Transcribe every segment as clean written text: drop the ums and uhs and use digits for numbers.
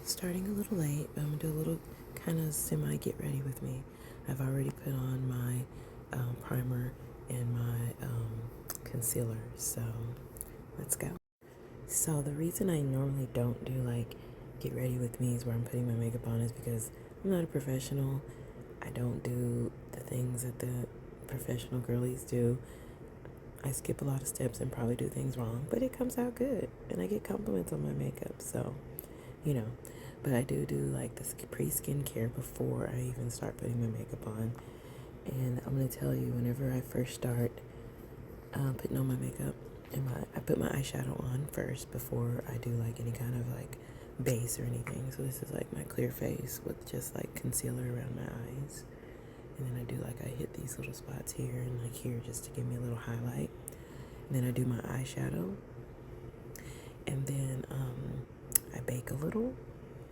Starting a little late, but I'm gonna do a little kind of semi get ready with me. I've already put on my primer and my concealer, so let's go. So the reason I normally don't do like get ready with me is where I'm putting my makeup on is because I'm not a professional. I don't do the things that the professional girlies do. I skip a lot of steps and probably do things wrong, but it comes out good and I get compliments on my makeup, so you know. But I do like the pre-skincare before I even start putting my makeup on. And I'm gonna tell you, whenever I first start putting on my makeup, and I put my eyeshadow on first before I do like any kind of like base or anything. So this is like my clear face with just like concealer around my eyes. And then I do like, I hit these little spots here and like here just to give me a little highlight. And then I do my eyeshadow. And then I bake a little.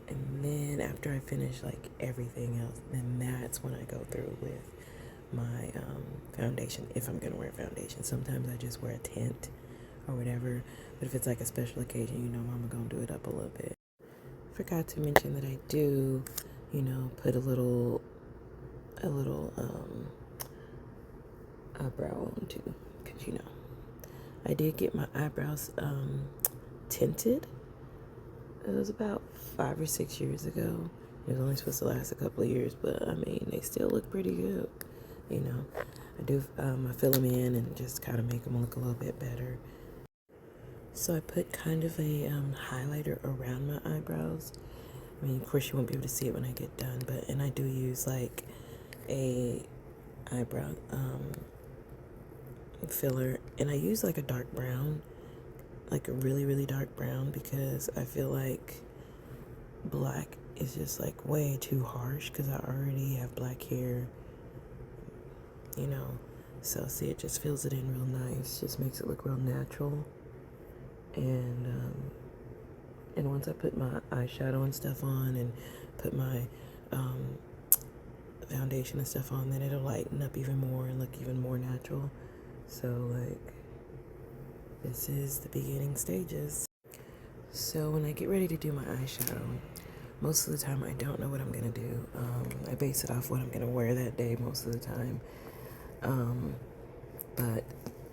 And then after I finish like everything else, then that's when I go through with my foundation, if I'm gonna wear foundation. Sometimes I just wear a tint or whatever, but if it's like a special occasion, you know, mama gonna do it up a little bit. Forgot to mention that I do, you know, put a little eyebrow on too, because you know, I did get my eyebrows tinted. It was about 5 or 6 years ago. It was only supposed to last a couple of years, but I mean, they still look pretty good. You know, I fill them in and just kind of make them look a little bit better. So I put kind of a highlighter around my eyebrows. I mean, of course you won't be able to see it when I get done, and I do use like a eyebrow filler, and I use like a dark brown, like a really, really dark brown, because I feel like black is just like way too harsh because I already have black hair, you know. So see, it just fills it in real nice, just makes it look real natural. And once I put my eyeshadow and stuff on and put my foundation and stuff on, then it'll lighten up even more and look even more natural. So like, this is the beginning stages. So when I get ready to do my eyeshadow, most of the time I don't know what I'm gonna do. I base it off what I'm gonna wear that day most of the time. But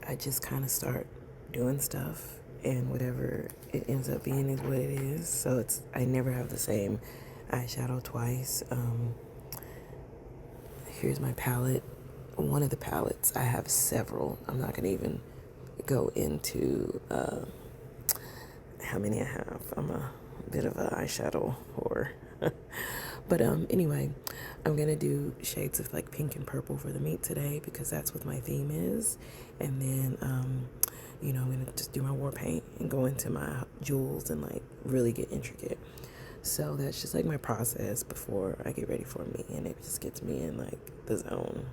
I just kind of start doing stuff, and whatever it ends up being is what it is. So I never have the same eyeshadow twice. Here's my palette. One of the palettes, I have several. I'm not gonna even go into how many I have. I'm a bit of an eyeshadow whore. But anyway, I'm gonna do shades of like pink and purple for the meet today because that's what my theme is. And then you know, I'm gonna just do my war paint and go into my jewels and like really get intricate. So that's just like my process before I get ready for me, and it just gets me in like the zone.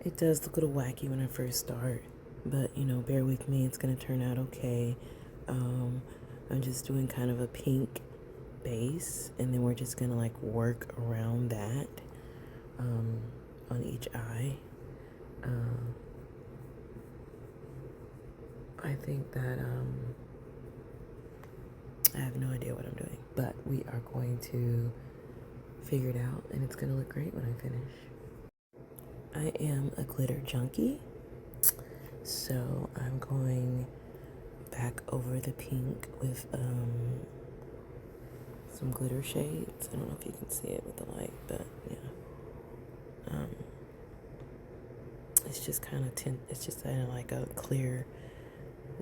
It does look a little wacky when I first start, but you know, bear with me, it's gonna turn out okay. I'm just doing kind of a pink base, and then we're just gonna like work around that on each eye. I think that I have no idea what I'm doing, but we are going to figure it out, and it's gonna look great when I finish. I am a glitter junkie, so I'm going back over the pink with some glitter shades. I don't know if you can see it with the light, but yeah. It's just kind of it's just kind of like a clear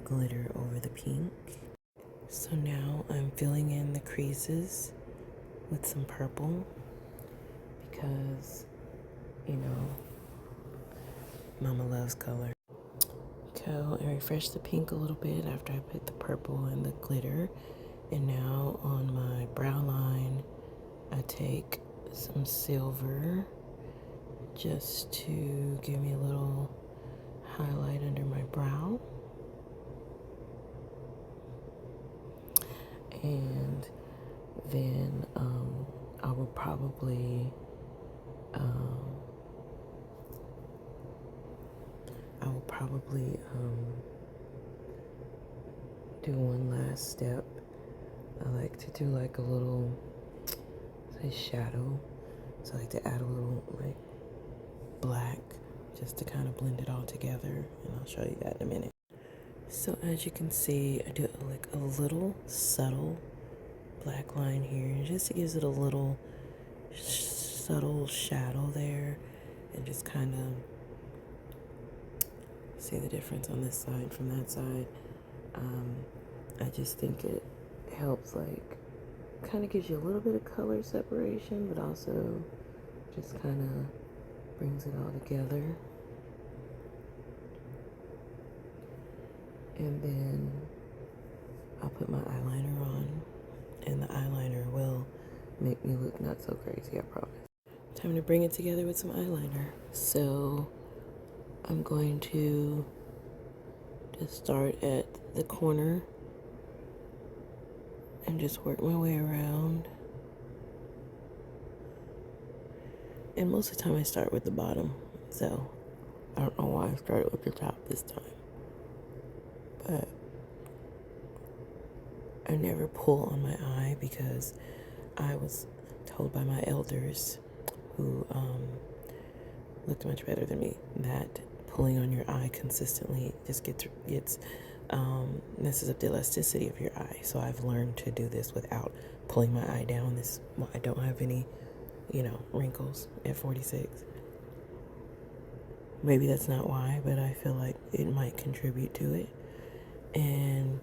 glitter over the pink. So now I'm filling in the creases with some purple because, you know, mama loves color. Go and refresh the pink a little bit after I put the purple and the glitter. And now on my brow line, I take some silver just to give me a little highlight under my brow. And then I will probably do one last step I like to do like a little, say, shadow. So I like to add a little like black just to kind of blend it all together, and I'll show you that in a minute. So as you can see, I do like a little subtle black line here, just to gives it a little subtle shadow there, and just kind of see the difference on this side from that side. I just think it helps, like, kind of gives you a little bit of color separation, but also just kind of brings it all together. And then I'll put my eyeliner on, and the eyeliner will make me look not so crazy, I promise. Time to bring it together with some eyeliner. So I'm going to just start at the corner and just work my way around. And most of the time I start with the bottom, so I don't know why I started with the top this time. But I never pull on my eye because I was told by my elders, who looked much better than me, that pulling on your eye consistently just messes up the elasticity of your eye. So I've learned to do this without pulling my eye down. I don't have any, wrinkles at 46. Maybe that's not why, but I feel like it might contribute to it. And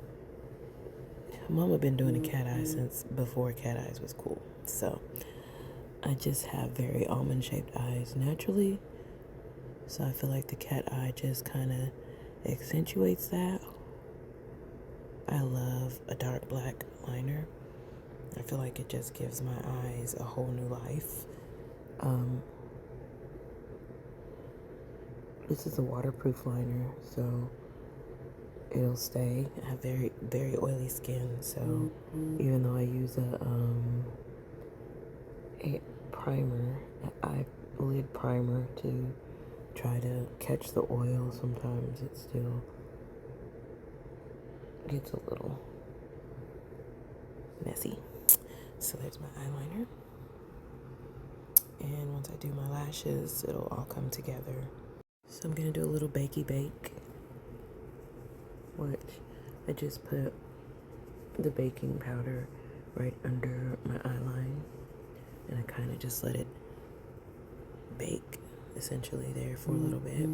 Mama been doing a cat eye since before cat eyes was cool. So I just have very almond shaped eyes naturally. So I feel like the cat eye just kind of accentuates that. I love a dark black liner. I feel like it just gives my eyes a whole new life. This is a waterproof liner, so it'll stay. I have very, very oily skin, so even though I use a primer, an eyelid primer to try to catch the oil, sometimes it still gets a little messy. So there's my eyeliner. And once I do my lashes, it'll all come together. So I'm going to do a little bakey bake, which I just put the baking powder right under my eyeline, and I kind of just let it bake essentially there for a little bit.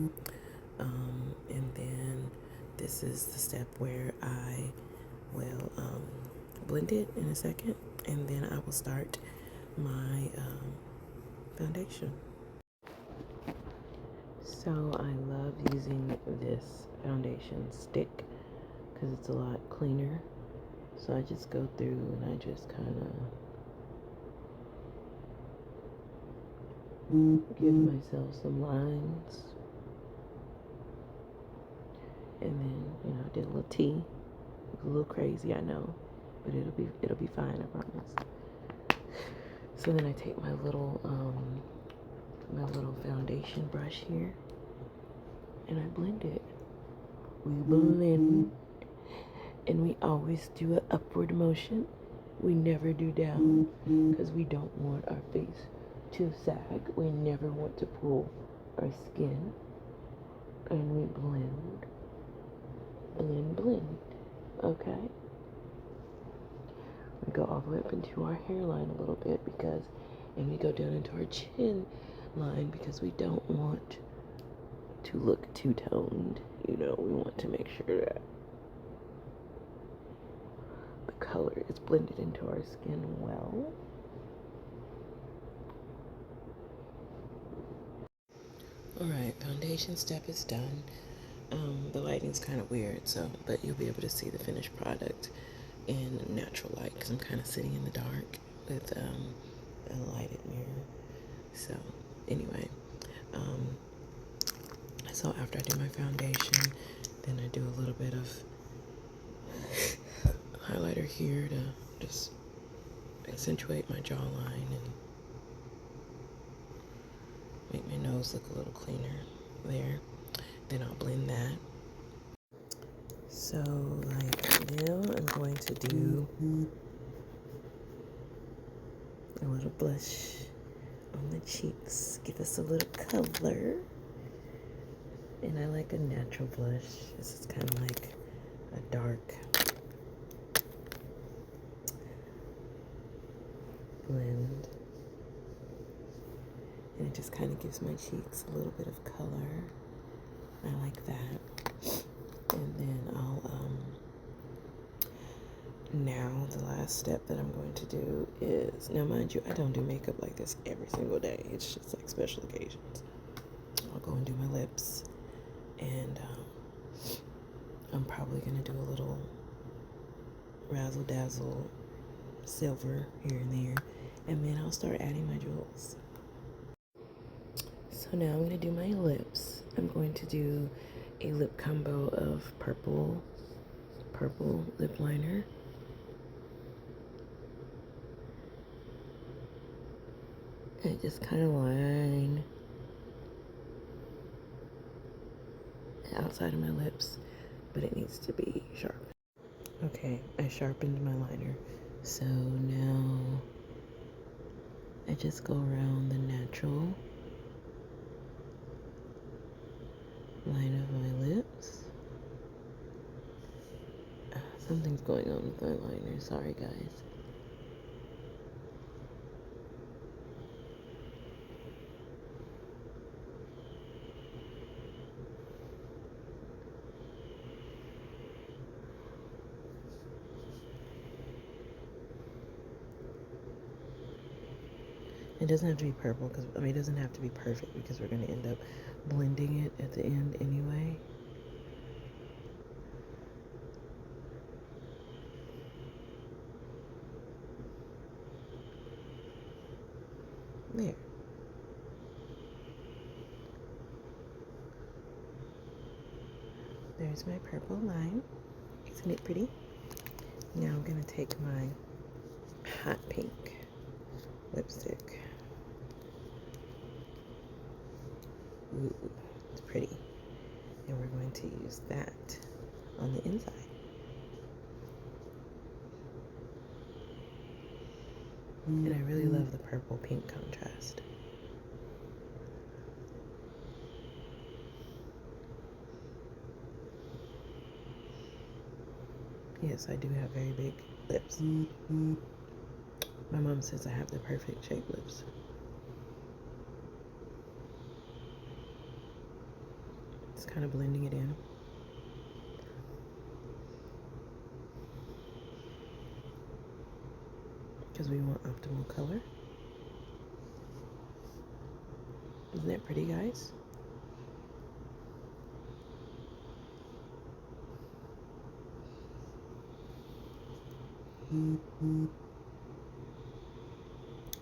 And then this is the step where I will blend it in a second, and then I will start my foundation. So I love using this foundation stick because it's a lot cleaner. So I just go through and I just kind of give myself some lines. And then, I did a little T. It was a little crazy, I know, but it'll be fine, I promise. So then I take my little foundation brush here, and I blend it. We blend, and we always do an upward motion. We never do down, because we don't want our face to sag. We never want to pull our skin, and we blend, okay? We go all the way up into our hairline a little bit and we go down into our chin line because we don't want to look two-toned. We want to make sure that the color is blended into our skin well. Alright, foundation step is done. The lighting's kind of weird, but you'll be able to see the finished product in natural light because I'm kind of sitting in the dark with a lighted mirror. So anyway, so after I do my foundation, then I do a little bit of highlighter here to just accentuate my jawline and make my nose look a little cleaner there. Then I'll blend that. So like now I'm going to do little blush on the cheeks. Give us a little color. And I like a natural blush. This is kind of like a dark blend. And it just kind of gives my cheeks a little bit of color. I like that. And then I'll, now the last step that I'm going to do is, now mind you, I don't do makeup like this every single day. It's just like special occasions. I'll go and do my lips. And I'm probably going to do a little razzle dazzle silver here and there. And then I'll start adding my jewels. So now I'm going to do my lips. I'm going to do a lip combo of purple lip liner. And just kind of line the outside of my lips, but it needs to be sharp. Okay, I sharpened my liner. So now I just go around the natural line of my lips. Something's going on with my liner. Sorry, guys. It doesn't have to be purple because, I mean, it doesn't have to be perfect because we're going to end up blending it at the end anyway. There. There's my purple line. Isn't it pretty? Now I'm going to take my hot pink lipstick. Ooh, it's pretty. And we're going to use that on the inside. And I really love the purple pink contrast. Yes, I do have very big lips. My mom says I have the perfect shaped lips. It's kind of blending it in. Because we want optimal color. Isn't that pretty, guys?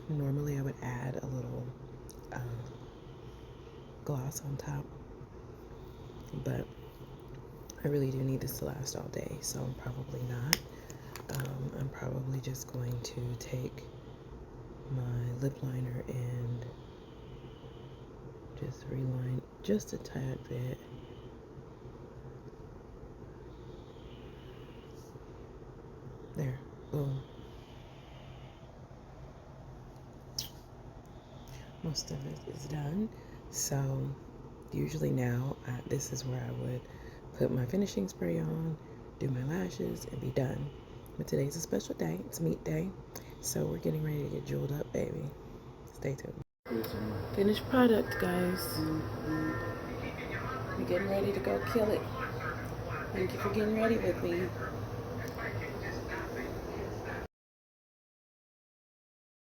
Normally I would add a little gloss on top, but I really do need this to last all day, so I'm probably not. I'm probably just going to take my lip liner and just reline just a tad bit. There, boom. Most of it is done. So usually now, this is where I would put my finishing spray on, do my lashes, and be done. But today's a special day. It's meet day. So we're getting ready to get jeweled up, baby. Stay tuned. Finished product, guys. We're getting ready to go kill it. Thank you for getting ready with me.